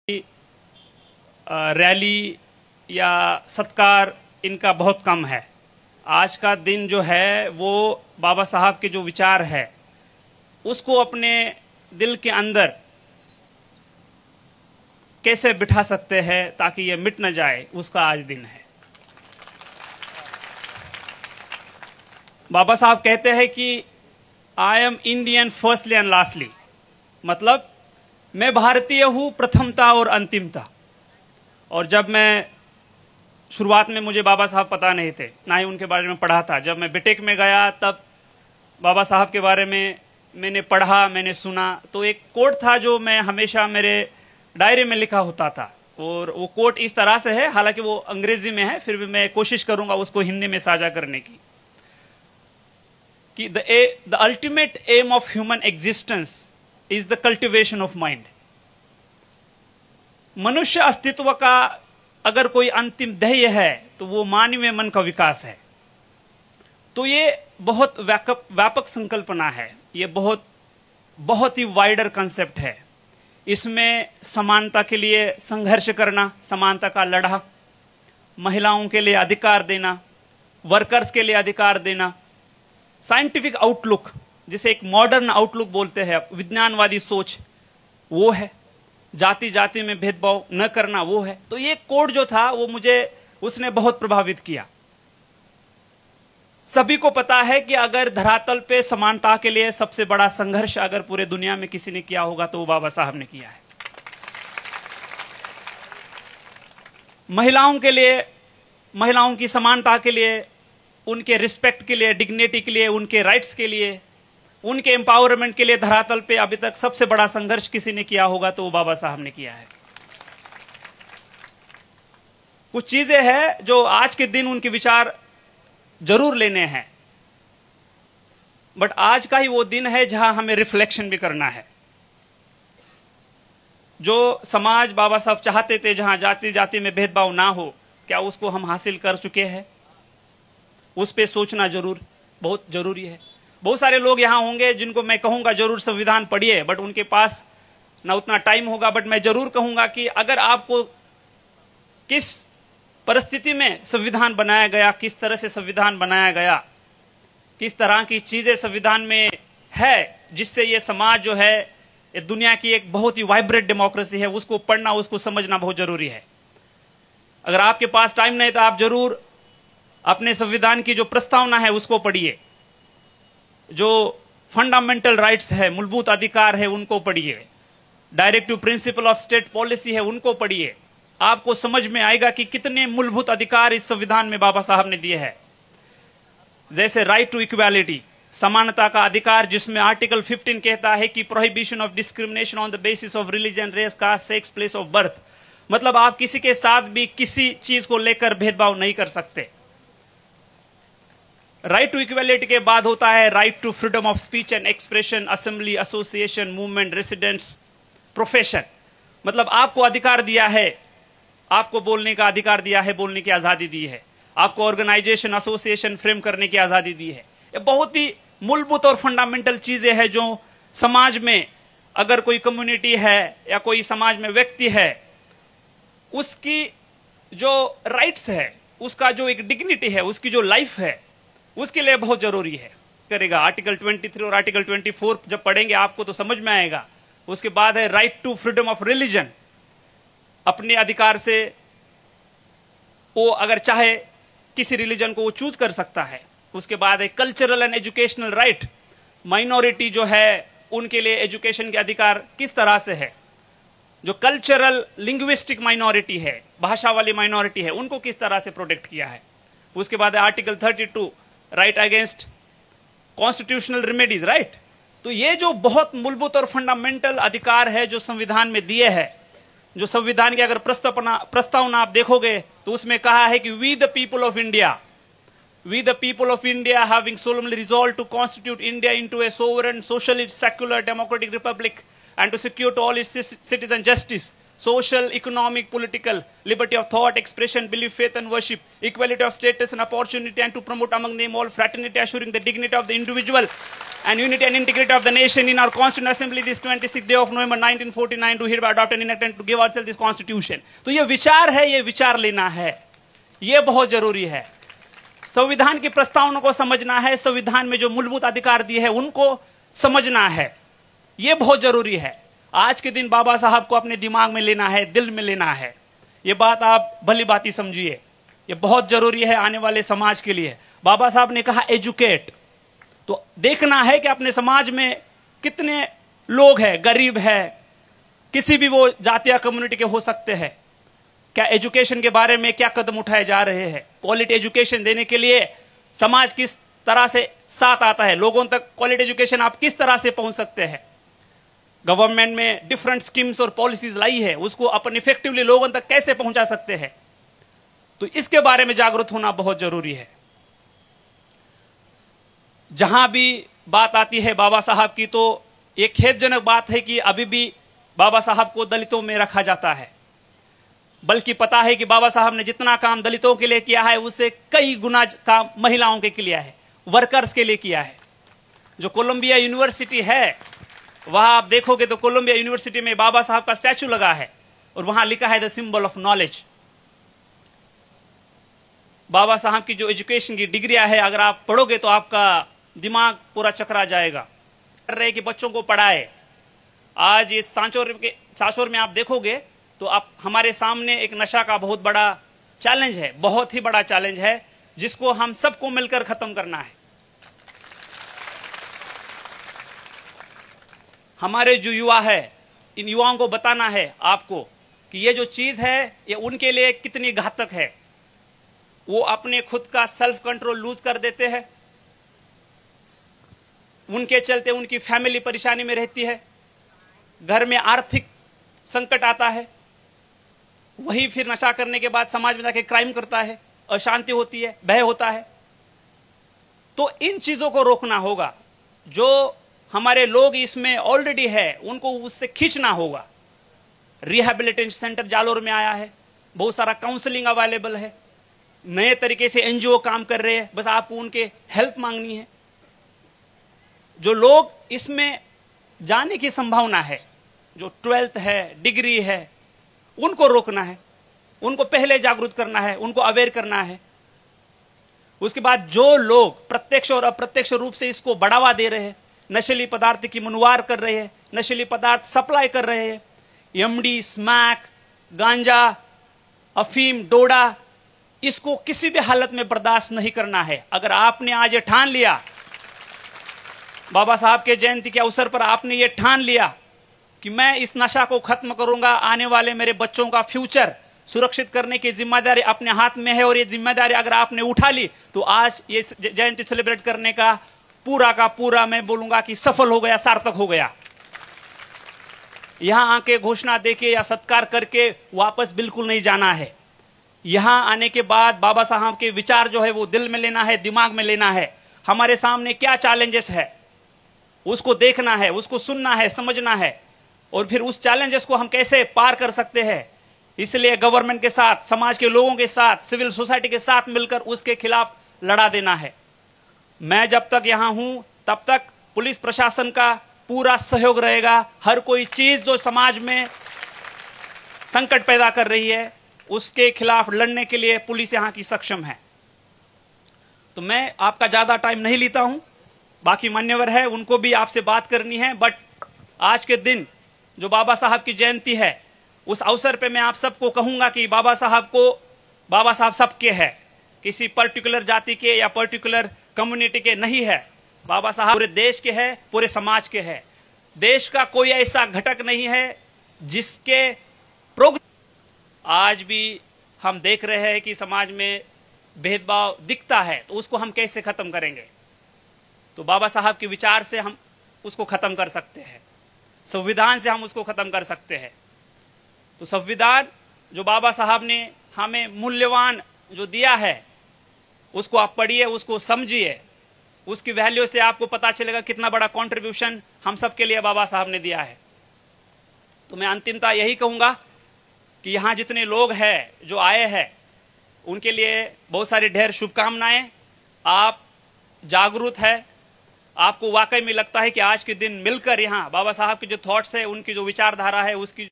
Rally या सत्कार इनका बहुत कम है। आज का दिन जो है वो बाबा साहब के जो विचार है उसको अपने दिल के अंदर कैसे बिठा सकते हैं ताकि ये मिट न जाए, उसका आज दिन है। बाबा साहब कहते हैं कि I am Indian firstly and lastly, मतलब मैं भारतीय हूं प्रथमता और अंतिमता। और जब मैं शुरुआत में, मुझे बाबा साहब पता नहीं थे, ना ही उनके बारे में पढ़ा था। जब मैं बीटेक में गया तब बाबा साहब के बारे में मैंने पढ़ा, मैंने सुना। तो एक कोट था जो मैं हमेशा मेरे डायरी में लिखा होता था, और वो कोट इस तरह से है, हालांकि वो अंग्रेजी में है, फिर भी मैं कोशिश करूंगा उसको हिंदी में साझा करने की, कि the ultimate aim of human existence is the cultivation of mind. मनुष्य अस्तित्व का अगर कोई अंतिम ध्येय है तो वो मानवीय मन का विकास है। तो ये बहुत व्यापक संकल्पना है, ये बहुत ही वाइडर कंसेप्ट है। इसमें समानता के लिए संघर्ष करना, समानता का लड़ा, महिलाओं के लिए अधिकार देना, वर्कर्स के लिए अधिकार देना, साइंटिफिक आउटलुक, जिसे एक मॉडर्न आउटलुक बोलते हैं, विज्ञानवादी सोच, वो है। जाति जाति में भेदभाव न करना, वो है। तो ये कोड जो था वो मुझे उसने बहुत प्रभावित किया। सभी को पता है कि अगर धरातल पे समानता के लिए सबसे बड़ा संघर्ष अगर पूरे दुनिया में किसी ने किया होगा तो वो बाबा साहब ने किया है। महिलाओं के लिए, महिलाओं की समानता के लिए, उनके रिस्पेक्ट के लिए, डिग्निटी के लिए, उनके राइट्स के लिए, उनके एम्पावरमेंट के लिए धरातल पे अभी तक सबसे बड़ा संघर्ष किसी ने किया होगा तो वो बाबा साहब ने किया है। कुछ चीजें हैं जो आज के दिन उनके विचार जरूर लेने हैं, बट आज का ही वो दिन है जहां हमें रिफ्लेक्शन भी करना है। जो समाज बाबा साहब चाहते थे, जहां जाति जाति में भेदभाव ना हो, क्या उसको हम हासिल कर चुके हैं? उस पे सोचना जरूर बहुत जरूरी है। बहुत सारे लोग यहां होंगे जिनको मैं कहूंगा जरूर संविधान पढ़िए, बट उनके पास ना उतना टाइम होगा। बट मैं जरूर कहूंगा कि अगर आपको किस परिस्थिति में संविधान बनाया गया, किस तरह से संविधान बनाया गया, किस तरह की चीजें संविधान में है जिससे ये समाज जो है, ये दुनिया की एक बहुत ही वाइब्रेंट डेमोक्रेसी है, उसको पढ़ना, उसको समझना बहुत जरूरी है। अगर आपके पास टाइम नहीं तो आप जरूर अपने संविधान की जो प्रस्तावना है उसको पढ़िए, जो फंडामेंटल राइट्स है, मूलभूत अधिकार है, उनको पढ़िए, directive principle of state policy है, उनको पढ़िए। आपको समझ में आएगा कि कितने मूलभूत अधिकार इस संविधान में बाबा साहब ने दिए हैं। जैसे राइट टू इक्वालिटी, समानता का अधिकार, जिसमें आर्टिकल 15 कहता है कि prohibition of discrimination on the basis of religion, race, caste, sex, place of birth. मतलब आप किसी के साथ भी किसी चीज को लेकर भेदभाव नहीं कर सकते। राइट टू इक्वालिटी के बाद होता है right to freedom of speech and expression, assembly, association, movement, residence, profession. मतलब आपको अधिकार दिया है, आपको बोलने का अधिकार दिया है, बोलने की आजादी दी है, आपको ऑर्गेनाइजेशन, एसोसिएशन फ्रेम करने की आजादी दी है। ये बहुत ही मूलभूत और फंडामेंटल चीजें हैं जो समाज में अगर कोई कम्युनिटी है या कोई समाज में व्यक्ति है, उसकी जो राइट्स है, उसका जो एक डिग्निटी है, उसकी जो लाइफ है, उसके लिए बहुत जरूरी है करेगा। आर्टिकल 23 और आर्टिकल 24 जब पढ़ेंगे आपको तो समझ में आएगा। उसके बाद है right to freedom of religion, अपने अधिकार से वो अगर चाहे किसी रिलीजन को वो चूज कर सकता है। उसके बाद है cultural and educational right, minority जो है उनके लिए एजुकेशन के अधिकार किस तरह से है। जो कल्चरल लिंग्विस्टिक माइनॉरिटी है, भाषा वाली माइनॉरिटी है, उनको किस तरह से प्रोटेक्ट किया है। उसके बाद है article 32, right against constitutional remedies, right. तो ये जो बहुत मूलभूत और फंडामेंटल अधिकार है जो संविधान में दिए हैं, जो संविधान की अगर प्रस्तावना आप देखोगे तो उसमें कहा है कि we the people of India, we the people of India having solemnly resolved to constitute India into a sovereign, socialist, secular, democratic republic and to secure to all its citizen justice, social, economic, political, liberty of thought, expression, belief, faith and worship, equality of status and opportunity, and to promote among them all fraternity, assuring the dignity of the individual and unity and integrity of the nation in our Constituent Assembly this 26th day of November 1949 to hereby adopt and enact and to give ourselves this Constitution. तो ये विचार है, ये विचार लेना है, ये बहुत जरूरी है। संविधान की प्रस्तावना को समझना है, संविधान में जो मूलभूत अधिकार दिए हैं उनको समझना है, ये बहुत जरूरी है। आज के दिन बाबा साहब को अपने दिमाग में लेना है, दिल में लेना है, ये बात आप भली भांति समझिए, ये बहुत जरूरी है आने वाले समाज के लिए। बाबा साहब ने कहा एजुकेट, तो देखना है कि अपने समाज में कितने लोग हैं, गरीब है, किसी भी वो जाति या कम्युनिटी के हो सकते हैं, क्या एजुकेशन के बारे में क्या कदम उठाए जा रहे हैं, क्वालिटी एजुकेशन देने के लिए समाज किस तरह से साथ आता है, लोगों तक क्वालिटी एजुकेशन आप किस तरह से पहुंच सकते हैं। गवर्नमेंट में डिफरेंट स्कीम्स और पॉलिसीज लाई है, उसको अपन इफेक्टिवली लोगों तक कैसे पहुंचा सकते हैं, तो इसके बारे में जागरूक होना बहुत जरूरी है। जहां भी बात आती है बाबा साहब की, तो ये खेदजनक बात है कि अभी भी बाबा साहब को दलितों में रखा जाता है, बल्कि पता है कि बाबा साहब ने जितना काम दलितों के लिए किया है उससे कई गुना काम महिलाओं के लिए है, वर्कर्स के लिए किया है। जो कोलंबिया यूनिवर्सिटी है वहां आप देखोगे तो कोलंबिया यूनिवर्सिटी में बाबा साहब का स्टैचू लगा है और वहां लिखा है द सिंबल ऑफ नॉलेज। बाबा साहब की जो एजुकेशन की डिग्रियां है, अगर आप पढ़ोगे तो आपका दिमाग पूरा चकरा जाएगा। कर रहे कि बच्चों को पढ़ाए। आज इस सांचौर में आप देखोगे तो आप हमारे सामने एक नशा का बहुत बड़ा चैलेंज है, बहुत ही बड़ा चैलेंज है, जिसको हम सबको मिलकर खत्म करना है। हमारे जो युवा है, इन युवाओं को बताना है आपको कि ये जो चीज है ये उनके लिए कितनी घातक है। वो अपने खुद का सेल्फ कंट्रोल लूज कर देते हैं, उनके चलते उनकी फैमिली परेशानी में रहती है, घर में आर्थिक संकट आता है, वही फिर नशा करने के बाद समाज में जाके क्राइम करता है, अशांति होती है, भय होता है। तो इन चीजों को रोकना होगा। जो हमारे लोग इसमें ऑलरेडी है उनको उससे खींचना होगा। रिहैबिलिटेशन सेंटर जालोर में आया है, बहुत सारा काउंसलिंग अवेलेबल है, नए तरीके से एनजीओ काम कर रहे हैं, बस आपको उनके हेल्प मांगनी है। जो लोग इसमें जाने की संभावना है, जो 12th है, डिग्री है, उनको रोकना है, उनको पहले जागरूक करना है, उनको अवेयर करना है। उसके बाद जो लोग प्रत्यक्ष और अप्रत्यक्ष रूप से इसको बढ़ावा दे रहे हैं, नशीली पदार्थ की मुनवार कर रहे हैं, नशीली पदार्थ सप्लाई कर रहे हैं, एमडी, स्मैक, गांजा, अफीम, डोडा, इसको किसी भी हालत में बर्दाश्त नहीं करना है। अगर आपने आज ये ठान लिया, बाबा साहब के जयंती के अवसर पर आपने ये ठान लिया कि मैं इस नशा को खत्म करूंगा, आने वाले मेरे बच्चों का फ्यूचर सुरक्षित करने की जिम्मेदारी अपने हाथ में है, और ये जिम्मेदारी अगर आपने उठा ली तो आज ये जयंती सेलिब्रेट करने का पूरा मैं बोलूंगा कि सफल हो गया, सार्थक हो गया। यहां आके घोषणा देके या सत्कार करके वापस बिल्कुल नहीं जाना है। यहां आने के बाद बाबा साहब के विचार जो है वो दिल में लेना है, दिमाग में लेना है। हमारे सामने क्या चैलेंजेस है उसको देखना है, उसको सुनना है, समझना है, और फिर उस चैलेंजेस को हम कैसे पार कर सकते हैं। इसलिए गवर्नमेंट के साथ, समाज के लोगों के साथ, सिविल सोसाइटी के साथ मिलकर उसके खिलाफ लड़ा देना है। मैं जब तक यहां हूं तब तक पुलिस प्रशासन का पूरा सहयोग रहेगा। हर कोई चीज जो समाज में संकट पैदा कर रही है उसके खिलाफ लड़ने के लिए पुलिस यहां की सक्षम है। तो मैं आपका ज्यादा टाइम नहीं लेता हूं, बाकी मान्यवर है उनको भी आपसे बात करनी है। बट आज के दिन जो बाबा साहब की जयंती है, उस अवसर पे मैं आप सबको कहूंगा कि बाबा साहब सबके है, किसी पर्टिकुलर जाति के या पर्टिकुलर कम्युनिटी के नहीं है। बाबा साहब पूरे देश के है, पूरे समाज के है। देश का कोई ऐसा घटक नहीं है जिसके आज भी हम देख रहे हैं कि समाज में भेदभाव दिखता है, तो उसको हम कैसे खत्म करेंगे। तो बाबा साहब के विचार से हम उसको खत्म कर सकते हैं, संविधान से हम उसको खत्म कर सकते हैं। तो संविधान जो बाबा साहब ने हमें मूल्यवान जो दिया है उसको आप पढ़िए, उसको समझिए, उसकी वैल्यू से आपको पता चलेगा कितना बड़ा कंट्रीब्यूशन हम सब के लिए बाबा साहब ने दिया है। तो मैं अंतिमता यही कहूंगा कि यहाँ जितने लोग हैं जो आए हैं उनके लिए बहुत सारी ढेर शुभकामनाएं। आप जागरूक है, आपको वाकई में लगता है कि आज के दिन मिलकर यहाँ बाबा साहब के जो थॉट्स है, उनकी जो विचारधारा है, उसकी